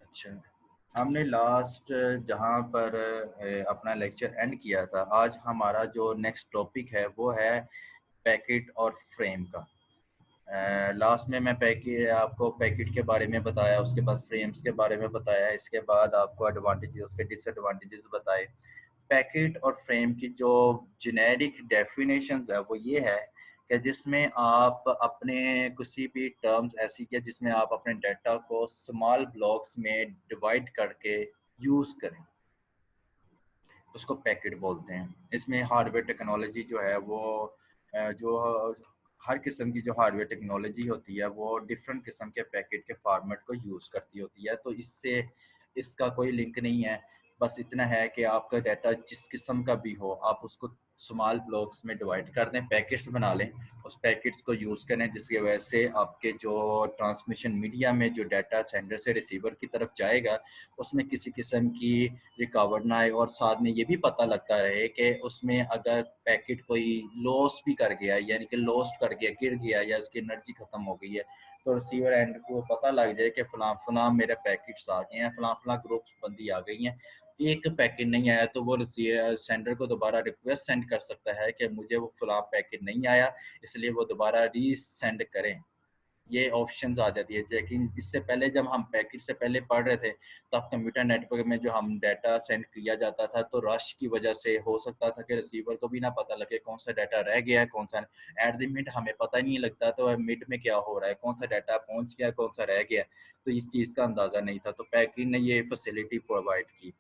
अच्छा, हमने लास्ट जहाँ पर अपना लेक्चर एंड किया था, आज हमारा जो नेक्स्ट टॉपिक है वो है पैकेट और फ्रेम का। लास्ट में मैं पैकेट आपको पैकेट के बारे में बताया, उसके बाद फ्रेम्स के बारे में बताया, इसके बाद आपको एडवांटेजेस उसके डिसएडवांटेजेस बताए। पैकेट और फ्रेम की जो जेनेरिक डेफिनेशंस है वो ये है कि जिसमें आप अपने किसी भी टर्म्स ऐसी के जिसमें आप अपने डाटा को स्मॉल ब्लॉक्स में डिवाइड करके यूज़ करें, उसको पैकेट बोलते हैं। इसमें हार्डवेयर टेक्नोलॉजी जो है वो जो हर किस्म की जो हार्डवेयर टेक्नोलॉजी होती है वो डिफरेंट किस्म के पैकेट के फॉर्मेट को यूज़ करती होती है, तो इससे इसका कोई लिंक नहीं है। बस इतना है कि आपका डाटा जिस किस्म का भी हो आप उसको स्मॉल ब्लॉक्स में डिवाइड कर दें, पैकेट्स बना लें, उस पैकेट्स को यूज़ करें, जिसकी वजह से आपके जो ट्रांसमिशन मीडिया में जो डाटा सेंडर से रिसीवर की तरफ जाएगा उसमें किसी किस्म की रिकवर ना आए, और साथ में ये भी पता लगता रहे कि उसमें अगर पैकेट कोई लॉस भी कर गया, यानी कि लॉस्ट कर गया, गिर गया या उसकी एनर्जी खत्म हो गई है, तो रिसीवर एंड को पता लग जाए कि फलां फलां मेरे पैकेट्स आ गए हैं, फलां फलां ग्रुप्स बंदी आ गई हैं, एक पैकेट नहीं आया, तो वो रिसीवर सेंडर को दोबारा रिक्वेस्ट सेंड कर सकता है कि मुझे वो फलां पैकेट नहीं आया, इसलिए वो दोबारा रीसेंड करें। ये ऑप्शंस आ जाती है। लेकिन इससे पहले जब हम पैकेट से पहले पढ़ रहे थे, तब कंप्यूटर नेटवर्क में जो हम डाटा सेंड किया जाता था, तो रश की वजह से हो सकता था कि रिसीवर को भी ना पता लगे कौन सा डाटा रह गया है, कौन सा एट द मिड हमें पता ही नहीं लगता, तो मिड में क्या हो रहा है, कौन सा डाटा पहुंच गया, कौन सा रह गया, तो इस चीज़ का अंदाज़ा नहीं था। तो पैकेट ने ये फैसिलिटी प्रोवाइड की।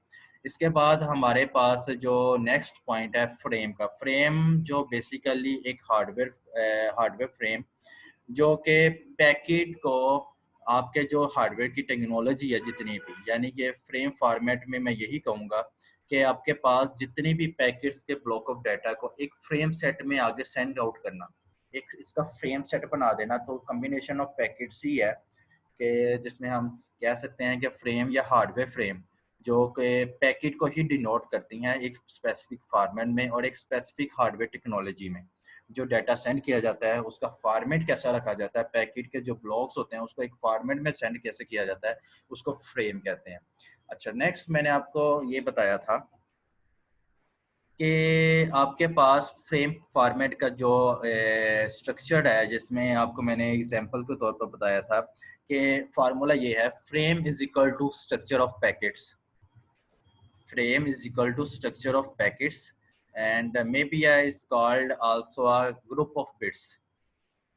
इसके बाद हमारे पास जो नेक्स्ट पॉइंट है फ्रेम का। फ्रेम जो बेसिकली एक हार्डवेयर फ्रेम जो कि पैकेट को आपके जो हार्डवेयर की टेक्नोलॉजी है जितनी भी, यानी कि फ्रेम फॉर्मेट में मैं यही कहूँगा कि आपके पास जितनी भी पैकेट्स के ब्लॉक ऑफ डाटा को एक फ्रेम सेट में आगे सेंड आउट करना, एक इसका फ्रेम सेट बना देना, तो कम्बिनेशन ऑफ पैकेट्स ही है कि जिसमें हम कह सकते हैं कि फ्रेम या हार्डवेयर फ्रेम जो कि पैकेट को ही डिनोट करती हैं एक स्पेसिफिक फॉर्मेट में और एक स्पेसिफिक हार्डवेयर टेक्नोलॉजी में। जो डाटा सेंड किया जाता है उसका फॉर्मेट कैसा रखा जाता है, पैकेट के जो ब्लॉक्स होते हैं उसको एक फॉर्मेट में सेंड कैसे किया जाता है, उसको फ्रेम कहते हैं। अच्छा, नेक्स्ट मैंने आपको ये बताया था कि आपके पास फ्रेम फॉर्मेट का जो स्ट्रक्चर है, जिसमें आपको मैंने एग्जांपल के तौर पर बताया था कि फार्मूला ये है, frame is equal to structure of packets, frame is equal to structure of packets, and maybe is called also a group of bits,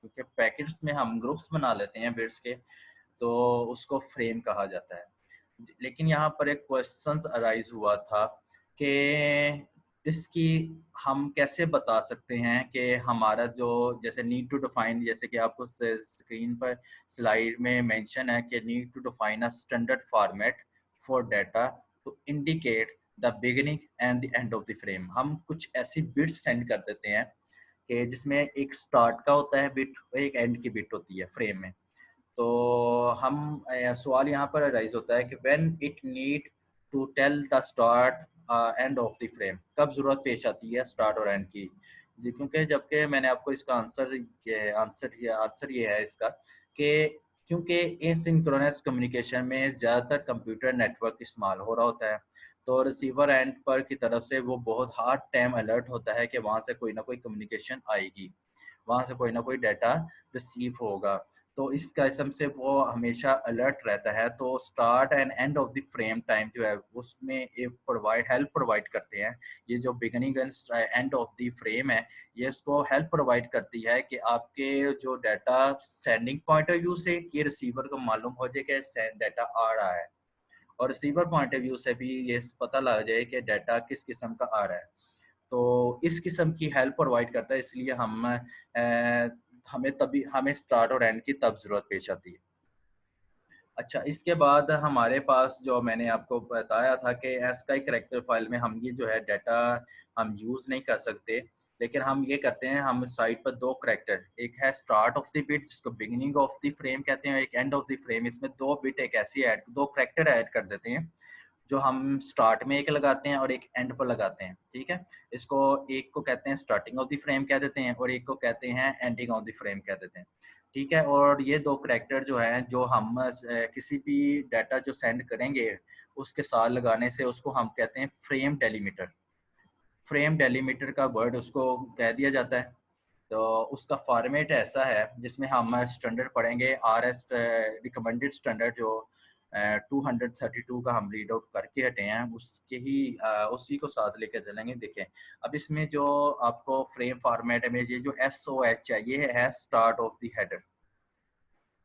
क्योंकि पैकेट्स में हम ग्रुप्स बना लेते हैं बिट्स के, तो उसको फ्रेम कहा जाता है। लेकिन यहाँ पर एक क्वेश्चन अराइज हुआ था कि इसकी हम कैसे बता सकते हैं कि हमारा जो जैसे नीड टू डिफाइन, जैसे कि आपको स्क्रीन पर स्लाइड में मेंशन है कि need to define a standard format for data to indicate the beginning and the end of the frame. हम कुछ ऐसी बिट्स सेंड कर देते हैं कि जिसमें एक स्टार्ट का होता है बिट और एक एंड की बिट होती है फ्रेम में। तो हम सवाल यहाँ पर राइज होता है कि when it need to tell the start end of the frame, कब जरूरत पेश आती है स्टार्ट और एंड की जी। क्योंकि जबकि मैंने आपको इसका आंसर ये है इसका कि क्योंकि एसिंक्रोनस कम्युनिकेशन में ज़्यादातर कंप्यूटर नेटवर्क इस्तेमाल हो रहा होता है, तो रिसीवर एंड पर की तरफ से वो बहुत हार्ड टाइम अलर्ट होता है कि वहाँ से कोई ना कोई कम्युनिकेशन आएगी, वहाँ से कोई ना कोई डाटा रिसीव होगा, तो इस किस्म से वो हमेशा अलर्ट रहता है। तो start and end of the frame time जो है उसमें एक हेल्प प्रोवाइड करते हैं। ये जो beginning and end of the frame है, ये इसको हेल्प प्रोवाइड करती है कि आपके जो data sending point of view से कि रिसीवर को मालूम हो जाए कि डाटा आ रहा है, और रिसीवर पॉइंट ऑफ व्यू से भी ये पता लग जाए कि डाटा किस किस्म का आ रहा है। तो इस किस्म की हेल्प प्रोवाइड करता है, इसलिए हमें स्टार्ट और एंड की तब जरूरत पेश आती है। अच्छा, इसके बाद हमारे पास जो मैंने आपको बताया था कि एसक्यूएल करैक्टर फाइल में हम ये जो है डाटा हम यूज़ नहीं कर सकते, लेकिन हम ये करते हैं, हम साइड पर दो करैक्टर, एक है स्टार्ट ऑफ द बिट जिसको बिगिनिंग ऑफ द फ्रेम कहते हैं, एक एंड ऑफ द फ्रेम, इसमें दो बिट एक ऐसी ऐड दो करैक्टर ऐड कर देते हैं जो हम स्टार्ट में एक लगाते हैं और एक एंड पर लगाते हैं, ठीक है। इसको एक को कहते हैं स्टार्टिंग ऑफ द फ्रेम कह देते हैं और एक को कहते हैं एंडिंग ऑफ द फ्रेम कह देते हैं, ठीक है। और ये दो करैक्टर जो हैं, जो हम किसी भी डाटा जो सेंड करेंगे उसके साथ लगाने से उसको हम कहते हैं फ्रेम डेलीमीटर। फ्रेम डेलीमीटर का वर्ड उसको कह दिया जाता है। तो उसका फॉर्मेट ऐसा है जिसमें हम स्टैंडर्ड पढ़ेंगे, RS रिकमेंडेड स्टैंडर्ड जो 232 का हम रीड आउट करके हटे हैं, उसके ही उसी को साथ लेकर चलेंगे। देखें अब इसमें जो आपको फ्रेम फॉर्मेट में ये जो SOH है, ये है स्टार्ट ऑफ द हेडर,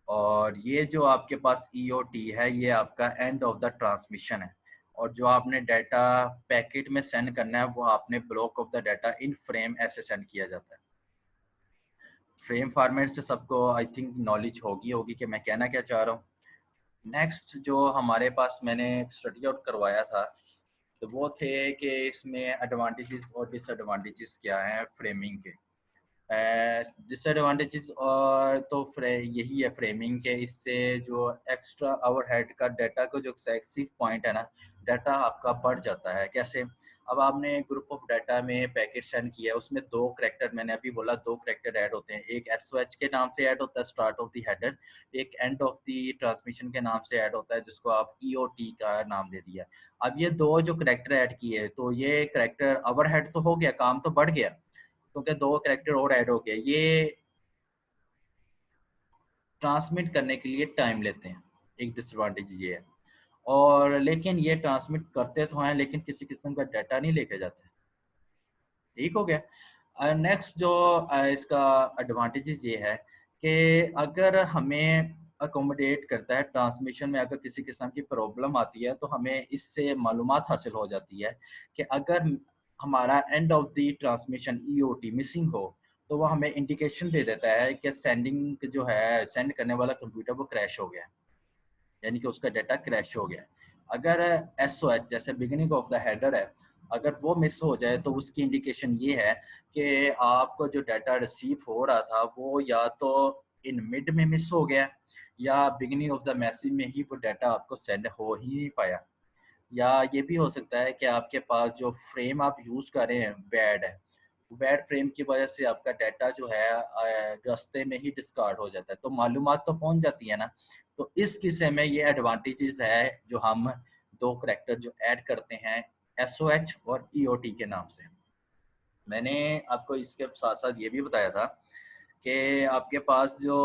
और ये जो आपके पास EOT है ये आपका एंड ऑफ द ट्रांसमिशन है। और जो आपने डाटा पैकेट में सेंड करना है वो आपने block of the data in frame ऐसे सेंड किया जाता है। फ्रेम फॉर्मेट से सबको आई थिंक नॉलेज होगी कि मैं कहना क्या चाह रहा हूँ। नेक्स्ट जो हमारे पास मैंने स्टडी आउट करवाया था तो वो थे कि इसमें एडवांटेजेस और डिसएडवांटेजेस क्या हैं फ्रेमिंग के। डिसएडवांटेजेस और तो यही है फ्रेमिंग के, इससे जो एक्स्ट्रा ओवरहेड का डाटा को जो सेक्सी पॉइंट है ना, डाटा आपका बढ़ जाता है। कैसे? अब आपने ग्रुप ऑफ डाटा में पैकेट सेंड किया है, उसमें दो करैक्टर, मैंने अभी बोला दो करैक्टर ऐड होते हैं, एक SOH के नाम से ऐड होता है स्टार्ट ऑफ द हेडर, एक एंड ऑफ द ट्रांसमिशन के नाम से ऐड होता है जिसको आप EOT का नाम दे दिया। अब ये दो जो करैक्टर ऐड किए तो ये करैक्टर ओवरहेड तो हो गया, काम तो बढ़ गया क्योंकि दो करैक्टर और ऐड हो गए। ये ट्रांसमिट करने के लिए टाइम लेते हैं, एक डिसएडवांटेज ये है। और लेकिन ये ट्रांसमिट करते तो हैं लेकिन किसी किस्म का डाटा नहीं लेके जाते। ठीक हो गया। नेक्स्ट जो इसका एडवांटेजेस ये है कि अगर हमें अकोमोडेट करता है ट्रांसमिशन में, अगर किसी किस्म की प्रॉब्लम आती है तो हमें इससे मालूमात हासिल हो जाती है कि अगर हमारा and of the transmission EOT missing हो तो वो हमें इंडिकेशन दे देता है कि सेंडिंग जो है, सेंड करने वाला कंप्यूटर वो क्रैश हो गया है, यानी कि उसका डाटा क्रैश हो गया है। अगर SOH जैसे बिगिनिंग ऑफ द हेडर है, अगर वो मिस हो जाए तो उसकी इंडिकेशन ये है कि आपको जो डाटा रिसीव हो रहा था वो या तो इन मिड में मिस हो गया या बिगिनिंग ऑफ द मैसेज में ही वो डाटा आपको सेंड हो ही नहीं पाया। या ये भी हो सकता है कि आपके पास जो फ्रेम आप यूज़ कर रहे हैं बैड है, बैड फ्रेम की वजह से आपका डाटा जो है रास्ते में ही डिस्कार्ड हो जाता है, तो मालूमात तो पहुंच जाती है ना। तो इस किस्से में ये एडवांटेजेस है जो हम दो करैक्टर जो ऐड करते हैं SOH और EOT के नाम से। मैंने आपको इसके साथ साथ ये भी बताया था कि आपके पास जो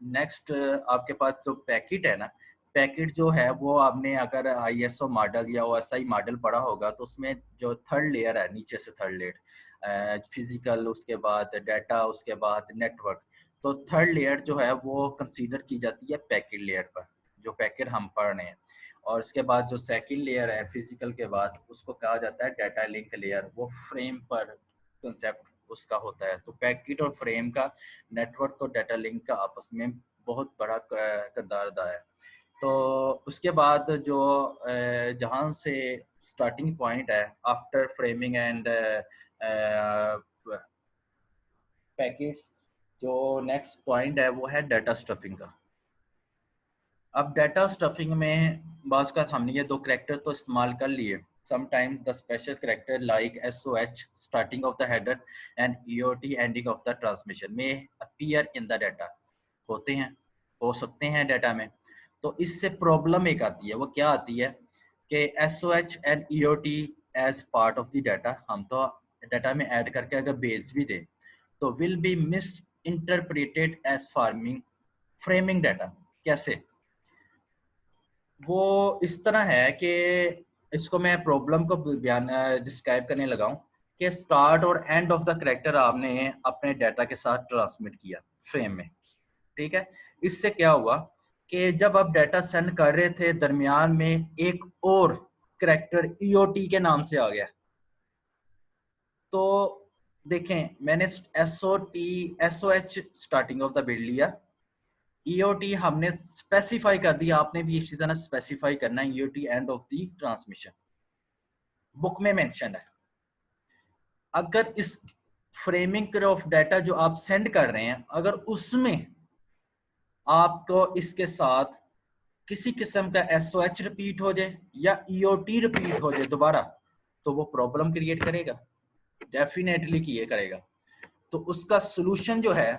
नेक्स्ट आपके पास जो पैकेट है ना, पैकेट जो है वो आपने अगर ISO मॉडल या OSI मॉडल पढ़ा होगा तो उसमें जो थर्ड लेयर है, नीचे से थर्ड लेयर फिजिकल, उसके बाद डाटा, उसके बाद नेटवर्क, तो थर्ड लेयर जो है वो कंसीडर की जाती है पैकेट लेयर पर, जो पैकेट हम पढ़ रहे हैं। और उसके बाद जो सेकंड लेयर है फिजिकल के बाद, उसको कहा जाता है डाटा लिंक लेयर, वो फ्रेम पर कंसेप्ट उसका होता है। तो पैकेट और फ्रेम का, नेटवर्क और डाटा लिंक का आपस में बहुत बड़ा किरदार अदा है। तो उसके बाद जो जहाँ से स्टार्टिंग पॉइंट है आफ्टर फ्रेमिंग एंड पैकेट्स, जो नेक्स्ट पॉइंट है वो है डाटा स्टफिंग का। अब डाटा स्टफिंग में बाज़ का हमने ये दो करैक्टर तो इस्तेमाल कर लिए, sometimes the special character like SOH starting of the header and EOT ending of the transmission may appear in the data, होते हैं, हो सकते हैं डाटा में। तो इससे प्रॉब्लम एक आती है, वो क्या आती है कि SOH and EOT as part of the data हम तो डाटा में ऐड करके अगर भेज भी दें तो will be misinterpreted as farming framing data. कैसे? वो इस तरह है कि इसको मैं प्रॉब्लम को बयान डिस्क्राइब करने लगा हूँ कि स्टार्ट और एंड ऑफ द करैक्टर आपने अपने डाटा के साथ ट्रांसमिट किया फ्रेम में, ठीक है। इससे क्या हुआ कि जब आप डाटा सेंड कर रहे थे दरमियान में एक और करैक्टर EOT के नाम से आ गया। तो देखें मैंने SOH starting of the build लिया, EOT हमने स्पेसिफाई कर दिया, आपने भी इसी तरह स्पेसिफाई करना है EOT and of the transmission, book में मेंशन है। अगर इस फ्रेमिंग ऑफ डाटा जो आप सेंड कर रहे हैं, अगर उसमें आपको इसके साथ किसी किस्म का SOH रिपीट हो जाए या EOT रिपीट हो जाए दोबारा, तो वो प्रॉब्लम क्रिएट करेगा, डेफिनेटली कि ये करेगा। तो उसका सोल्यूशन जो है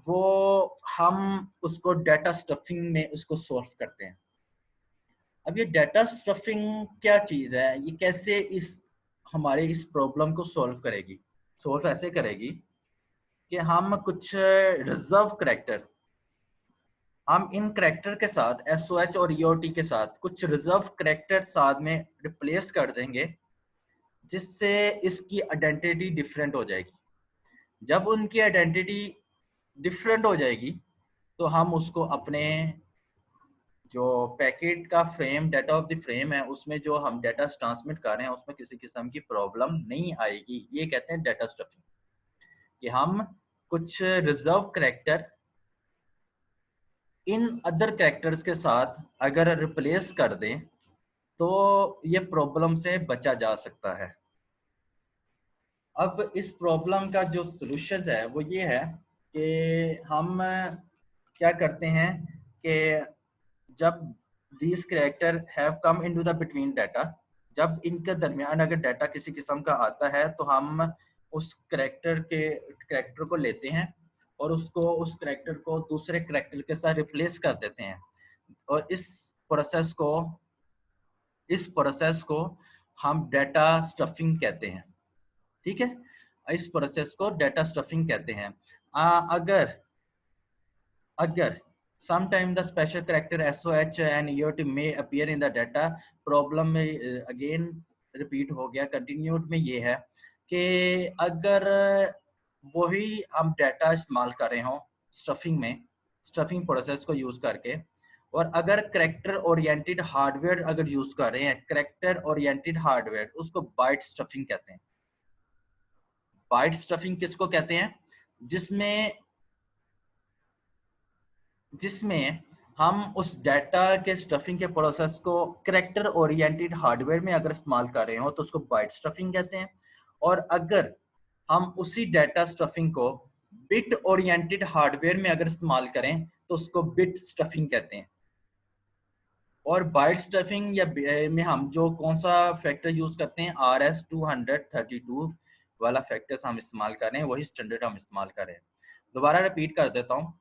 वो हम उसको डाटा स्टफिंग में उसको सॉल्व करते हैं। अब ये डाटा स्टफिंग क्या चीज है, ये कैसे इस हमारे इस प्रॉब्लम को सॉल्व करेगी? सॉल्व ऐसे करेगी कि हम कुछ रिजर्व करेक्टर, हम इन करेक्टर के साथ SOH और EOT के साथ कुछ रिजर्व करेक्टर साथ में रिप्लेस कर देंगे, जिससे इसकी आइडेंटिटी डिफरेंट हो जाएगी। जब उनकी आइडेंटिटी डिफरेंट हो जाएगी तो हम उसको अपने जो पैकेट का frame, data of the frame है, उसमें जो हम डाटा ट्रांसमिट कर रहे हैं उसमें किसी किस्म की प्रॉब्लम नहीं आएगी। ये कहते हैं डाटा स्टफिंग, कि हम कुछ reserve character in other characters के साथ अगर रिप्लेस कर दें तो ये प्रॉब्लम से बचा जा सकता है। अब इस प्रॉब्लम का जो सॉल्यूशन है वो ये है कि हम क्या करते हैं कि जब these character have come into the between data, जब इनके दरमियान अगर डाटा किसी किस्म का आता है तो हम उस करेक्टर को लेते हैं और उसको उस करेक्टर को दूसरे करेक्टर के साथ रिप्लेस कर देते हैं, और इस प्रोसेस को हम डाटा स्टफिंग कहते हैं। ठीक है, इस प्रोसेस को डाटा स्टफिंग कहते हैं। अगर sometime the special character SOH and EOT may appear in the data, problem में अगेन रिपीट हो गया, कंटिन्यूड में ये है कि अगर वही हम डाटा इस्तेमाल कर रहे हो स्टफिंग में, स्टफिंग प्रोसेस को यूज करके, और अगर करेक्टर ओरिएंटेड हार्डवेयर अगर यूज कर रहे हैं, करेक्टर ओरिएंटेड हार्डवेयर, उसको बाइट स्टफिंग कहते हैं। बाइट स्टफिंग किसको कहते हैं? जिसमें हम उस डाटा के स्टफिंग के प्रोसेस को करेक्टर ओरिएंटेड हार्डवेयर में अगर इस्तेमाल कर रहे हो तो उसको बाइट स्टफिंग कहते हैं, और अगर हम उसी डाटा स्टफिंग को बिट ओरिएंटेड हार्डवेयर में अगर इस्तेमाल करें तो उसको बिट स्टफिंग कहते हैं। और बाइट स्टफिंग या में हम जो कौन सा फैक्टर यूज करते हैं, RS-232 वाला फैक्टर्स हम इस्तेमाल कर रहे हैं, वही स्टैंडर्ड हम इस्तेमाल कर रहे हैं। दोबारा रिपीट कर देता हूँ।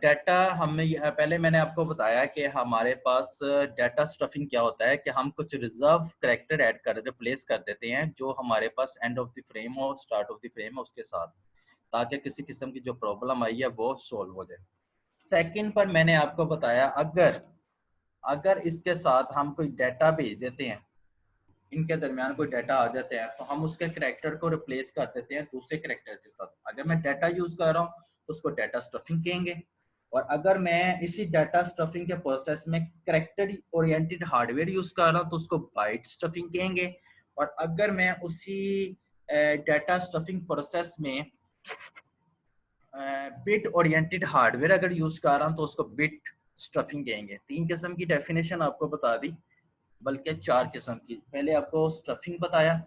डाटा हमें पहले मैंने आपको बताया कि हमारे पास डाटा स्टफिंग क्या होता है कि हम कुछ रिजर्व करेक्टर ऐड कर रिप्लेस कर देते हैं जो हमारे पास एंड ऑफ द फ्रेम हो, स्टार्ट ऑफ द फ्रेम हो उसके साथ, ताकि किसी किस्म की जो प्रॉब्लम आई है वो सॉल्व हो जाए। सेकंड पर मैंने आपको बताया अगर इसके साथ हम कोई डाटा भेज देते हैं, इनके दरमियान कोई डाटा आ जाते हैं तो हम उसके करेक्टर को रिप्लेस कर देते हैं दूसरे करेक्टर के साथ। अगर मैं डाटा यूज कर रहा हूँ तो उसको डाटा स्टफिंग कहेंगे, और अगर मैं इसी डाटा स्टफिंग के प्रोसेस में करेक्टर ओरिएंटेड हार्डवेयर यूज कर रहा हूँ तो उसको बाइट स्टफिंग कहेंगे, और अगर मैं उसी डाटा स्टफिंग प्रोसेस में बिट ओरिएंटेड हार्डवेयर अगर यूज कर रहा हूँ तो उसको बिट स्टफिंग कहेंगे। 3 किस्म की डेफिनेशन आपको बता दी, बल्कि 4 किस्म की। पहले आपको स्टफिंग बताया,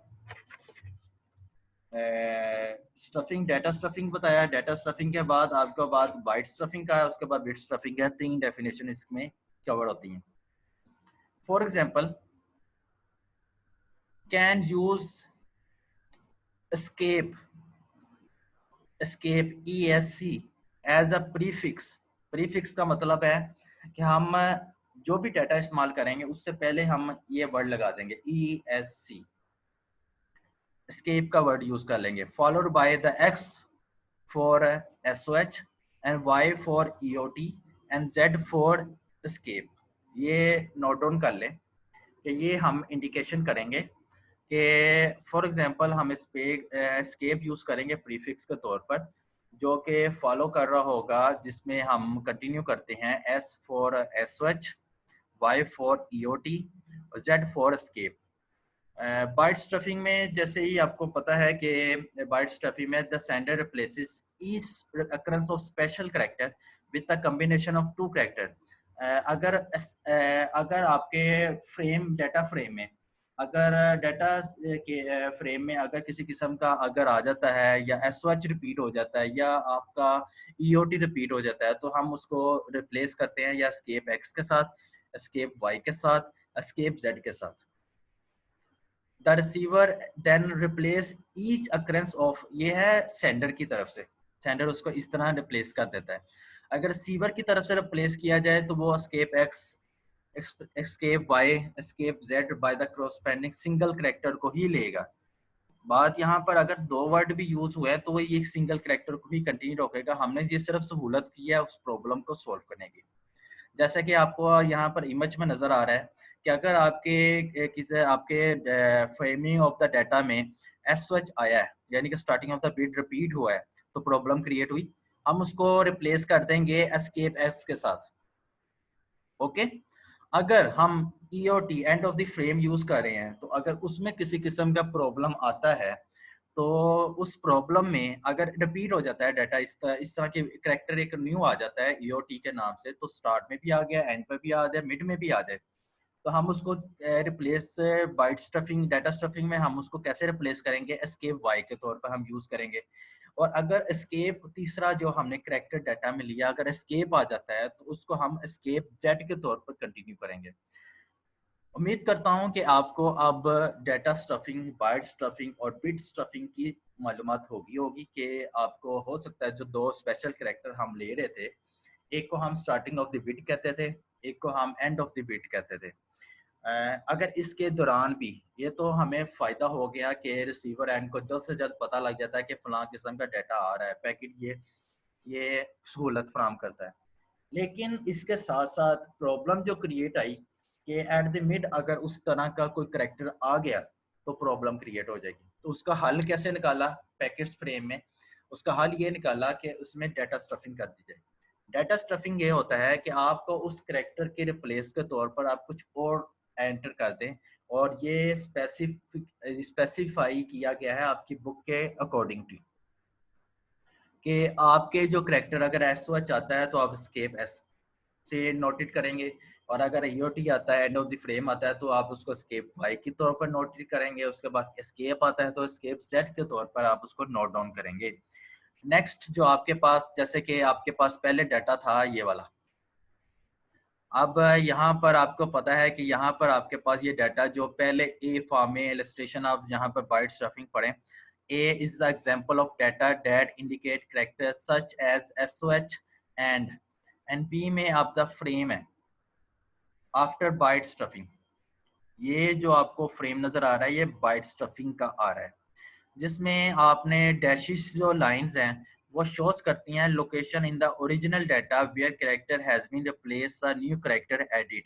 स्टफिंग डाटा स्टफिंग बताया, डाटा स्टफिंग के बाद आपको बात बाइट स्टफिंग का है, उसके बाद बिट स्टफिंग है। 3 डेफिनेशन इसमें कवर होती हैं। For example, can use escape ESC as a prefix. Prefix का मतलब है कि हम जो भी डाटा इस्तेमाल करेंगे उससे पहले हम ये वर्ड लगा देंगे ESC, escape का वर्ड यूज कर लेंगे, followed by the X for SOH and Y for EOT and Z for escape। ये नोट डाउन कर लें कि ये हम इंडिकेशन करेंगे कि फॉर एग्जांपल हम इस पे एस्केप यूज करेंगे प्रीफिक्स के तौर पर, जो कि फॉलो कर रहा होगा, जिसमें हम कंटिन्यू करते हैं S for SOH, Y for EOT और Z for escape। Byte stuffing में जैसे ही आपको पता है कि बाइट स्टफिंग में the sender replaces each occurrence of special character with the combination of 2 character. अगर आपके फ्रेम डाटा फ्रेम में अगर डाटा के फ्रेम में अगर किसी किस्म का अगर आ जाता है या एसओएच रिपीट हो जाता है या आपका ईओटी रिपीट हो जाता है, तो हम उसको रिप्लेस करते हैं या एस्केप एक्स के साथ, एस्केप वाई के साथ, एस्केप जेड के साथ। The receiver then replace each occurrence of, ये है सेंडर की तरफ से, सेंडर उसको इस तरह रिप्लेस कर देता है। अगर रिसीवर की तरफ से रिप्लेस किया जाए तो वो escape X, escape Y, escape Z by the corresponding single character को ही लेगा। बात यहाँ पर अगर दो वर्ड भी यूज हुए हैं तो वो ये सिंगल करेक्टर को ही कंटिन्यू रखेगा। हमने ये सिर्फ सहूलत की है उस प्रॉब्लम को सॉल्व करने की। जैसा कि आपको यहाँ पर इमेज में नजर आ रहा है कि अगर आपके किसी आपके फ्रेमिंग ऑफ द डाटा में एस एच आया है, यानी कि starting of the bit repeat हुआ है, तो प्रॉब्लम क्रिएट हुई। हम उसको रिप्लेस कर देंगे एस्केप एक्स के साथ। ओके, अगर हम EOT and of the frame use कर रहे हैं तो अगर उसमें किसी किस्म का प्रॉब्लम आता है तो उस प्रॉब्लम में अगर रिपीट हो जाता है डाटा, इस तरह के करेक्टर एक न्यू आ जाता है ईओटी के नाम से, तो स्टार्ट में भी आ गया, एंड पे भी आ जाए, मिड में भी आ जाए, तो हम उसको replace byte stuffing, data stuffing में हम उसको कैसे रिप्लेस करेंगे, एस्केप वाई के तौर पर हम यूज करेंगे। और अगर एस्केप तीसरा जो हमने करेक्टर डाटा में लिया अगर एस्केप आ जाता है तो उसको हम एस्केप जेड के तौर पर कंटिन्यू करेंगे। उम्मीद करता हूं कि आपको अब डाटा स्टफिंग, बाइट स्टफिंग और बिट स्टफिंग की मालूमात होगी कि आपको हो सकता है जो दो स्पेशल कैरेक्टर हम ले रहे थे, एक को हम स्टार्टिंग ऑफ द बिट कहते थे, एक को हम एंड ऑफ द बिट कहते थे। अगर इसके दौरान भी ये तो हमें फायदा हो गया कि रिसीवर एंड को जल्द से जल्द पता लग जाता है कि फलां किस्म का डाटा आ रहा है, पैकेट ये सहूलत फराम करता है। लेकिन इसके साथ साथ प्रॉब्लम जो क्रिएट आई कि एट द मिड अगर उस तरह का कोई करेक्टर आ गया तो प्रॉब्लम क्रिएट हो जाएगी। तो उसका हल कैसे निकाला पैकेज फ्रेम में? उसका हल ये निकाला कि उसमें डाटा स्टफिंग कर दी जाए। डाटा स्टफिंग ये होता है कि आपको उस करेक्टर के रिप्लेस के तौर पर आप कुछ और एंटर कर दें, और ये स्पेसिफाई किया गया है आपकी बुक के अकॉर्डिंग टू कि आपके जो करेक्टर अगर एस ओ एच आता है तो आप स्केप एस से नोटेट करेंगे, और अगर ईओटी आता है, एंड ऑफ द फ्रेम आता है, तो आप उसको स्केप वाई के तौर पर नोटेट करेंगे। उसके बाद एस्केप आता है तो स्केप जेड के तौर पर आप उसको नोट डाउन करेंगे। नेक्स्ट जो आपके पास, जैसे कि आपके पास पहले डाटा था ये वाला, अब यहाँ पर आपको पता है कि यहाँ पर आपके पास ये डाटा जो पहले ए फॉर्म में इलस्ट्रेशन, आप यहाँ पर बाइट स्टफिंग पढ़ें, A is the example of data that indicate character such as SOH and B में आप द फ्रेम है आफ्टर बाइट स्टफिंग। ये जो आपको फ्रेम नजर आ रहा है ये बाइट स्टफिंग का आ रहा है, जिसमें आपने डैशेस जो लाइंस हैं वो शोज करती हैं location in the original data where character has been replace the new character edit.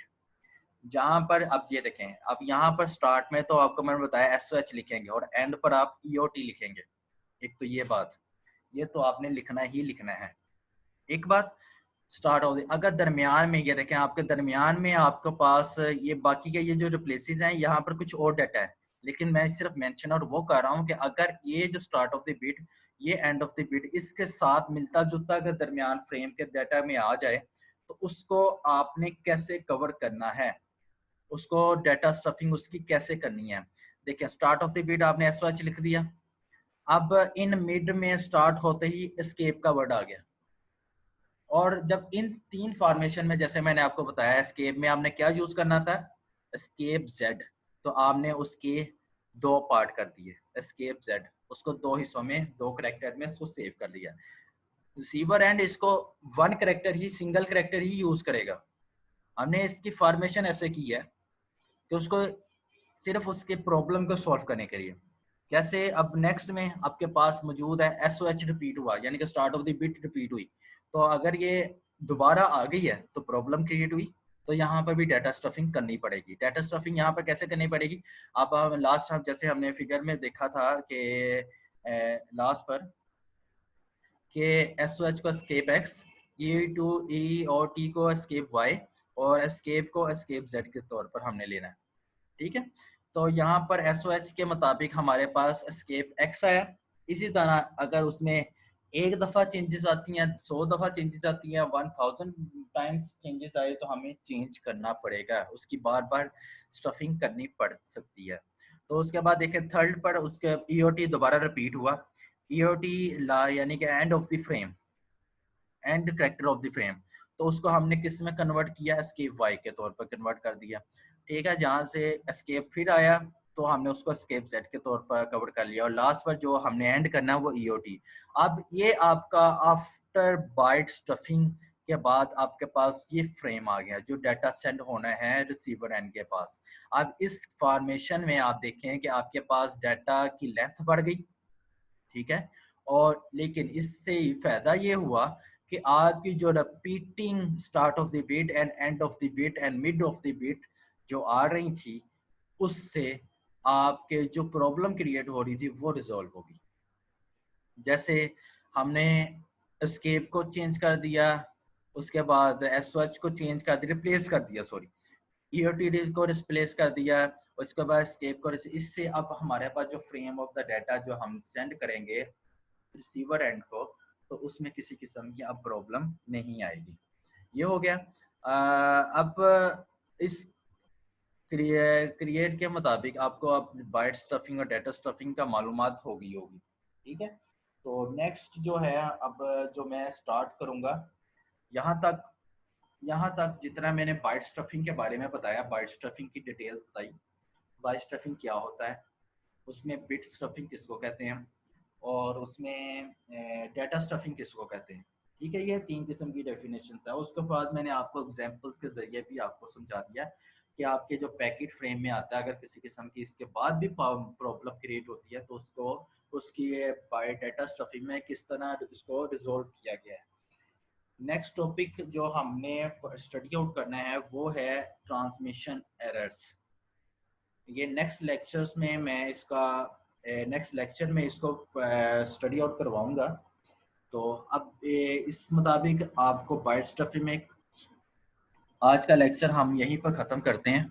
जहां पर आप ये देखें, अब यहाँ पर स्टार्ट में तो आपको मैंने बताया एसओएच लिखेंगे और एंड पर आप ईओटी लिखेंगे। एक तो ये बात, ये तो आपने लिखना ही लिखना है। एक बात स्टार्ट हो गई, अगर दरमियान में ये देखें, आपके दरमियान में आपके पास ये बाकी के ये जो रिप्लेसेस हैं यहाँ पर कुछ और डाटा है, लेकिन मैं सिर्फ मेंशन और वो कर रहा हूँ कि अगर ये जो स्टार्ट ऑफ द बिट, ये एंड ऑफ द बिट इसके साथ मिलता जुलता अगर दरमियान फ्रेम के डाटा में आ जाए तो उसको आपने कैसे कवर करना है, उसको डाटा स्टफिंग उसकी कैसे करनी है। देखिए स्टार्ट ऑफ द बिट आपने एस लिख दिया, अब इन मिड में स्टार्ट होते ही एस्केप का वर्ड आ गया, और जब इन तीन फॉर्मेशन में जैसे मैंने आपको बताया एस्केप में आपने क्या यूज करना था, एस्केप जेड, तो आपने उसके दो पार्ट कर दिए एस्केप जेड, उसको दो हिस्सों में दो करेक्टर में उसको सेव कर लिया। रिसीवर एंड इसको वन करेक्टर ही, सिंगल करेक्टर ही यूज करेगा। हमने इसकी फॉर्मेशन ऐसे की है कि उसको सिर्फ उसके प्रॉब्लम को सॉल्व करने के लिए। जैसे अब नेक्स्ट में आपके पास मौजूद है एस ओ एच रिपीट हुआ, यानी कि start of the bit repeat हुई, तो अगर ये दोबारा आ गई है तो प्रॉब्लम क्रिएट हुई, तो यहाँ पर भी डाटा स्टफिंग करनी पड़ेगी। डाटा स्टफिंग यहाँ पर कैसे करनी पड़ेगी, अब लास्ट जैसे हमने फिगर में देखा था कि लास्ट पर कि एस ओ एच को एस्केप एक्स, ई टू ई और टी को एस्केप वाई, और एस्केप को एस्केप जेड के तौर पर हमने लेना है। ठीक है, तो यहाँ पर एस ओ एच के मुताबिक हमारे पास एस्केप एक्स आया। इसी तरह अगर उसमें एक दफ़ा चेंजेस आती हैं, 100 दफ़ा चेंजेस आती हैं, 1000 टाइम्स चेंजेस आए तो हमें चेंज करना पड़ेगा, उसकी बार-बार स्टफिंग करनी पड़ सकती है। तो उसके बाद देखें थर्ड पर उसके ईओटी दोबारा रिपीट हुआ। ईओटी ला यानी कि and of the frame, and character of the frame, तो उसको हमने किस में कन्वर्ट किया, एस्केप वाई के तौर पर कन्वर्ट कर दिया। ठीक है, जहाँ से एस्केप फिर आया तो हमने उसको एस्केप जेड के तौर पर कवर कर लिया, और लास्ट पर जो हमने एंड करना है वो ईओटी। अब ये आपका आफ्टर बाइट स्टफिंग के बाद आपके पास ये फ्रेम आ गया जो डाटा सेंड होना है रिसीवर एंड के पास। अब इस फॉर्मेशन में आप देखें कि आपके पास डाटा की लेंथ बढ़ गई, ठीक है, और लेकिन इससे फायदा ये हुआ कि आपकी जो repeating start of the beat and end of the beat and mid of the beat जो आ रही थी, उससे आपके जो प्रॉब्लम क्रिएट हो रही थी वो रिजॉल्व होगी। जैसे हमने एस्केप को चेंज कर दिया, उसके बाद एसओएच को चेंज कर दिया, रिप्लेस कर दिया, सॉरी, ईओटीडी को रिप्लेस कर दिया, उसके बाद एस्केप को, इससे अब हमारे पास जो फ्रेम ऑफ द डाटा जो हम सेंड करेंगे रिसीवर एंड को, तो उसमें किसी किस्म की अब प्रॉब्लम नहीं आएगी। ये हो गया। अब इस क्रिएट के मुताबिक आपको अब बाइट स्टफिंग और डाटा स्टफिंग का मालूमात होगी होगी, ठीक है। तो नेक्स्ट जो है, अब जो मैं स्टार्ट करूंगा, यहाँ तक जितना मैंने बाइट स्टफिंग के बारे में बताया, बाइट स्टफिंग की डिटेल्स बताई, बाइट स्टफिंग क्या होता है, उसमें बिट स्टफिंग किसको कहते हैं, और उसमें डाटा स्टफिंग किसको कहते हैं, ठीक है। ये तीन किस्म की डेफिनेशन है। उसके बाद मैंने आपको एग्जांपल्स के जरिए भी आपको समझा दिया कि आपके जो पैकेट फ्रेम में आता है, अगर किसी किस्म की इसके बाद भी प्रॉब्लम क्रिएट होती है तो उसको उसकी बाय डाटा स्टफिंग में किस तरह इसको रिजोल्व किया गया है। नेक्स्ट टॉपिक जो हमने स्टडी आउट करना है वो है ट्रांसमिशन एरर्स। ये नेक्स्ट लेक्चर्स में मैं इसका नेक्स्ट लेक्चर में इसको स्टडी आउट करवाऊंगा। तो अब इस मुताबिक आपको बाइट स्टफिंग में आज का लेक्चर हम यहीं पर ख़त्म करते हैं।